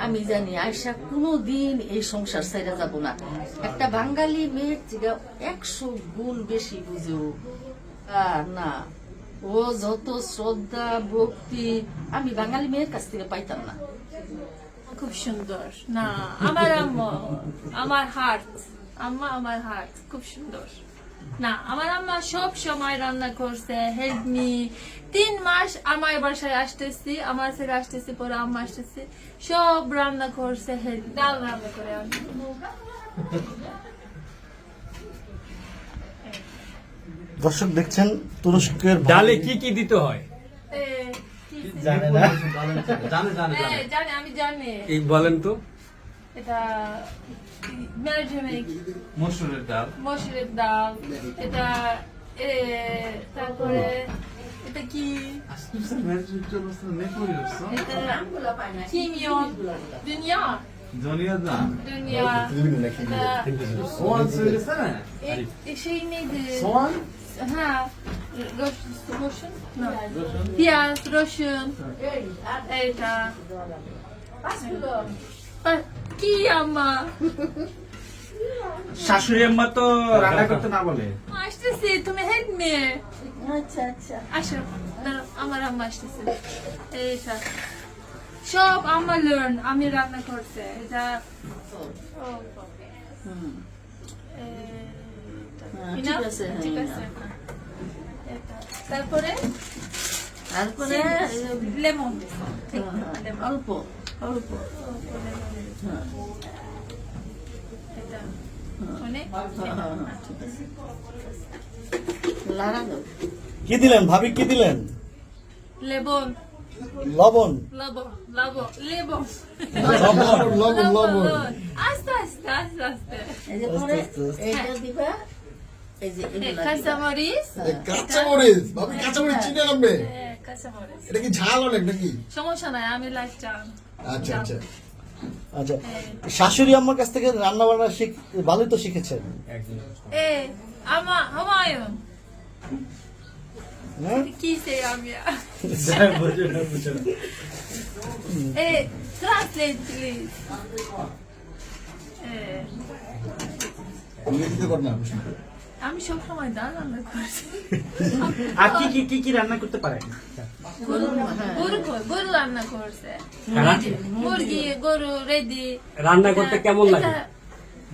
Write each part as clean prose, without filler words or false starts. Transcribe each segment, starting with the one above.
আমি জানি আয়সা কোনোদিন এই সংসার ছেড়ে যাব না। একটা বাঙালি মেয়ের থেকে 100 গুণ বেশি বুঝে ও। না, ও যত শ্রদ্ধা ভক্তি আমি বাঙালি মেয়ের কাছ থেকে পাইতাম না। খুব সুন্দর। না, আমার আম্মা, আমার হার্ট, আম্মা আমার হার্ট খুব সুন্দর। না, আমার আম্মা সব সময় রান্না করছে, হেল্প মি। 3 মাস আমার বাসায় আসতেছি, আমার ছেলে আসতেছি, পরে আম্মা আসতেছি, সব রান্না করছে, হেল্প, ডাল রান্না করে আমি। দর্শক দেখছেন তুরস্কের ডালে কি কি দিতে হয় জানে না। জানি, আমি জানি। এই বলেন তো। এটা মসুরের ডাল, মসুরের ডাল, এটা তারপরে এটা কি, এটা কিমিয়ন, dünya, ধনিয়া ডাল, dünya, এটা soğan söylesene. şey neydi? Soğan, Ha, roşun? No. Piyaz, roşun. Eta. কি আম্মা? শাশুড়ি আম্মা তো রান্না করতে না বলে। আসতেছি, তুমি হেল্প মি। আচ্ছা আচ্ছা, আসো, দাঁড়াও, আমার আম্মা আসতেছে। এইটা সব আম্মা লার্ন, আমি রান্না করছে। এটা ঠিক আছে, ঠিক হ্যাঁ। আছে। এটা, তারপরে তারপরে লেমন, অল্প অল্প হ্যাঁ, এটা অনেক ঠিক আছে, লাড়া দাও। কি দিলেন ভাবি, কি দিলেন? লেবন, লবণ। লবণ, লবণ, লেবন, লবণ। আস্তে আস্তে আস্তে আস্তে। এই যে পরে আস্তে আস্তে। এইটা দিবা, এই যে এগুলা দিবা। কাঁচামরিচ, কাঁচামরিচ, ভাবি কাঁচামরিচ চিনে নামবে। কাঁচামরিচ, এটা কি ঝাল অনেক নাকি? সমস্যা নাই, আমি লাইক চান। আচ্ছা আচ্ছা। আচ্ছা, শাশুড়ি আম্মার কাছ থেকে রান্না বান্না ভালোই তো শিখেছেন। এ ama Humayun, হ্যাঁ? কি সে আমি translate please. ইংরেজিতে কর না। আমি সব সময় ডাল রান্না করছি। আর কি কি রান্না করতে পারেন? গরু রান্না করছে, মুরগি, গরু রেডি রান্না করতে কেমন লাগে?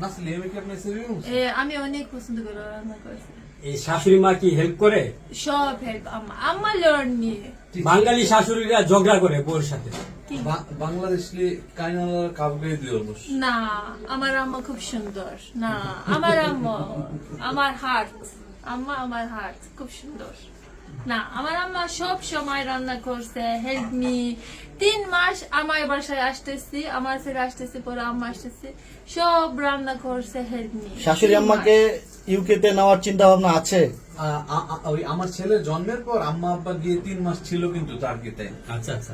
Nasıl yemek yapmayı seviyor musun? আমি অনেক পছন্দ করি রান্না করছে। এই শাশুড়ি মা কি হেল্প করে? সব হেল্প আম্মা, আম্মা লার্ন মি। বাঙালি শাশুড়িরা ঝগড়া করে বউর সাথে। Bangladeşli kaynanalar kavga ediyormuş. না, আমার আম্মা খুব সুন্দর। না, আমার আম্মা, আমার হার্ট, আম্মা আমার হার্ট খুব সুন্দর। না, আমার আম্মা সব সময় রান্না করছে, হেল্প মি। 3 মাস আমার বাসায় আসতেছি, আমার ছেলে আসতেছি, পরে আম্মা আসতেছি, সব রান্না করছে, হেল্প মি। শাশুড়ি আম্মাকে ইউকে তে নেওয়ার চিন্তা ভাবনা আছে? ওই আমার ছেলের জন্মের পর আম্মা আব্বা গিয়ে 3 মাস ছিল কিন্তু টার্গেটে। আচ্ছা আচ্ছা।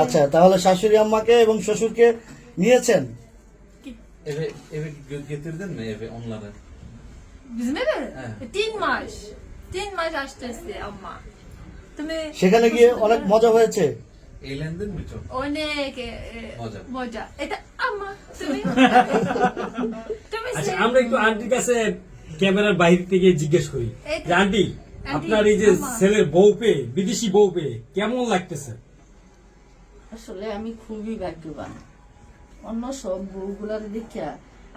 আচ্ছা, তাহলে শাশুড়ি আম্মাকে এবং শ্বশুরকে নিয়েছেন? Eve getirdin mi eve onları? Bizim eve? Evet. 3 maş. 3 maş আসতেছে আম্মা। তুমি সেখানে গিয়ে অনেক মজা হয়েছে? Eğlendin mi çok? অনেক মজা। মজা। এটা আম্মা তুমি তুমি আচ্ছা, আমরা একটু আন্টির কাছে ক্যামেরার বাইরে থেকে জিজ্ঞেস করি যে আন্টি, আপনার এই যে ছেলের বউ পেয়ে, বিদেশি বউ পেয়ে কেমন লাগতেছে? আসলে আমি খুবই ভাগ্যবান। অন্য সব বউগুলার দেখিয়া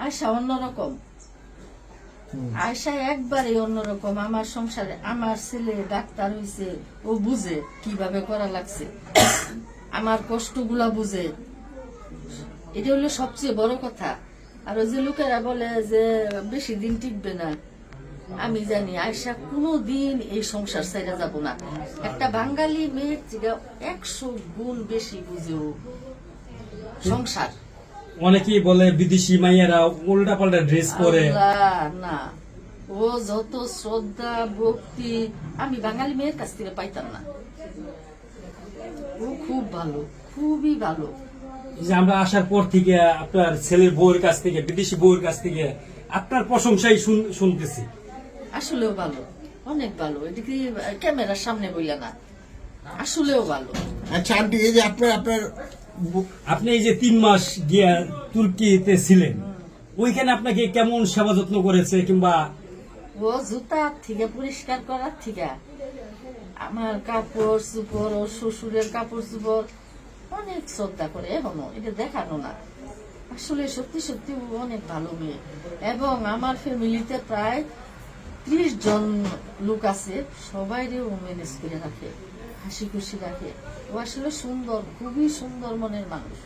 আয়সা অন্যরকম, আয়সা একবারে অন্যরকম। আমার সংসারে আমার ছেলে ডাক্তার হইছে, ও বুঝে কিভাবে করা লাগছে, আমার কষ্টগুলা বুঝে। এটা হলো সবচেয়ে বড় কথা। আর ওই যে লোকেরা বলে যে বেশি দিন টিকবে না, আমি জানি আয়সা কোনোদিন এই সংসার ছেড়ে যাব না। একটা বাঙালি মেয়ের থেকে 100 গুণ বেশি বুঝে ও সংসার। অনেকেই বলে বিদেশি মাইয়ারা উল্টা পাল্টা ড্রেস পরে। আল্লাহ, না, ও যত শ্রদ্ধা ভক্তি আমি বাঙালি মেয়ের কাছ থেকে পাইতাম না। ও খুব ভালো, খুবই ভালো। এই যে আমরা আসার পর থেকে আপনার ছেলের বউয়ের কাছ থেকে, বিদেশি বউয়ের কাছ থেকে আপনার প্রশংসাই শুনতেছি। আসলেও ভালো, অনেক ভালো। এটা কি ক্যামেরার সামনে বইলা না, আসলেও ভালো। আচ্ছা আন্টি, এই যে আপনার আপনি এই যে 3 মাস গিয়া তুর্কিতে ছিলেন, ওইখানে আপনাকে কেমন সেবা যত্ন করেছে, কিংবা ও জুতার থেকে পরিষ্কার করার থেকে আমার কাপড় চুপড়, ও শ্বশুরের কাপড় চুপড় অনেক শ্রদ্ধা করে। এখনো এটা দেখানো না, আসলে সত্যি সত্যি ও অনেক ভালো মেয়ে। এবং আমার ফ্যামিলিতে প্রায় 30 জন লোক আছে, সবাই ও ম্যানেজ করে রাখে, হাসি খুশি রাখে। ও আসলে সুন্দর, খুবই সুন্দর মনের মানুষ,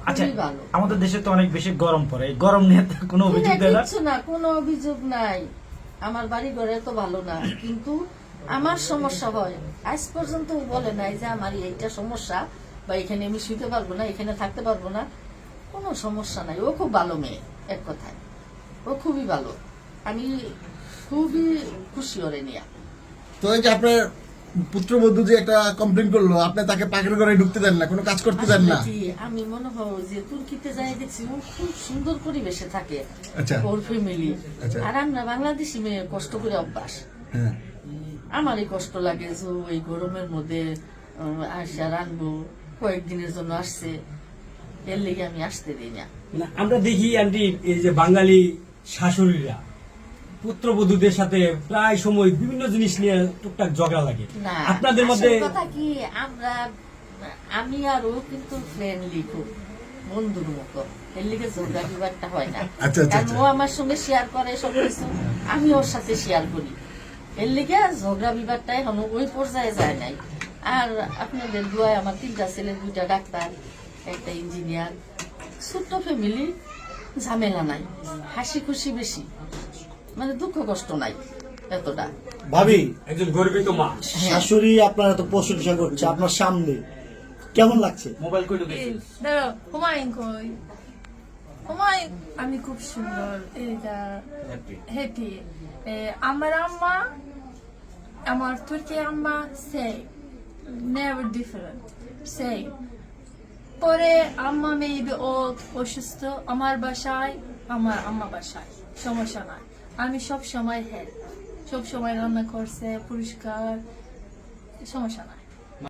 আচ্ছা, খুবই ভালো। আমাদের দেশে তো অনেক বেশি গরম পড়ে, এই গরম নিয়ে তো কোনো অভিযোগ দেয় না? কিচ্ছু না, কোনো অভিযোগ নাই। আমার বাড়ি ঘরে তো ভালো না, কিন্তু আমার সমস্যা হয়। আজ পর্যন্ত ও বলে নাই যে আমার এইটা সমস্যা, বা এখানে আমি শুতে পারবো না, এখানে থাকতে পারবো না, কোনো সমস্যা নাই। ও খুব ভালো মেয়ে, এক কথায় ও খুবই ভালো। আমি খুবই খুশি ওরে নিয়ে। তো এই যে আপনার পুত্রবধূ যে একটা কমপ্লেন করলো, আপনি তাকে পাখির ঘরে ঢুকতে দেন না, কোনো কাজ করতে দেন না? আসলে কি, আমি মনে হয় যে তুর্কিতে যাই দেখছি ও খুব সুন্দর পরিবেশে থাকে, আচ্ছা। ওর ফ্যামিলি। আচ্ছা। আর আমরা বাংলাদেশি মেয়ে কষ্ট করে অভ্যাস, হ্যাঁ। আমারই কষ্ট লাগে যে ওই গরমের মধ্যে আসা রাখবো, কয়েকদিনের জন্য আসছে, এর লেগে আমি আসতে দিই না। না, আমরা দেখি আন্টি এই যে বাঙালি শাশুড়িরা পুত্রবধূদের সাথে প্রায় সময় বিভিন্ন জিনিস নিয়ে টুকটাক ঝগড়া লাগে। না, আপনাদের মধ্যে আসল কথা কি, আমি আর ও কিন্তু ফ্রেন্ডলি, খুব বন্ধুর মতো, এর লিগে ঝগড়া বিবাদটা হয় না। আচ্ছা, আচ্ছা, কারণ আচ্ছা। ও আমার সঙ্গে শেয়ার করে সবকিছু, আমি ওর সাথে শেয়ার করি, এর লিগে ঝগড়া বিবাদটা এখন ওই পর্যায়ে যায় নাই। আর আপনাদের দোয়ায় আমার 3টা ছেলে, 2টা ডাক্তার, একটা ইঞ্জিনিয়ার, ছোট্ট ফ্যামিলি, ঝামেলা নাই, হাসি খুশি বেশি, মানে দুঃখ কষ্ট নাই এতটা। ভাবি, একজন গর্বিত মা। শাশুড়ি আপনার এত প্রশংসা করছে আপনার সামনে, কেমন লাগছে? মোবাইল কই ঢুকেছে? দাঁড়াও, হুমায়ুন কই? হুমায়ুন, আমি খুব সুন্দর, এটা হ্যাপি। আমার আম্মা, আমার তুর্কি আম্মা সেম, নেভার ডিফারেন্ট, সেম। পরে আম্মা মেবি অসুস্থ, আমার বাসায়, আমার আম্মা বাসায়, সমস্যা নাই। আমি সব সময় হেল্প, সব সময় রান্না করছে, পরিষ্কার, সমস্যা নাই।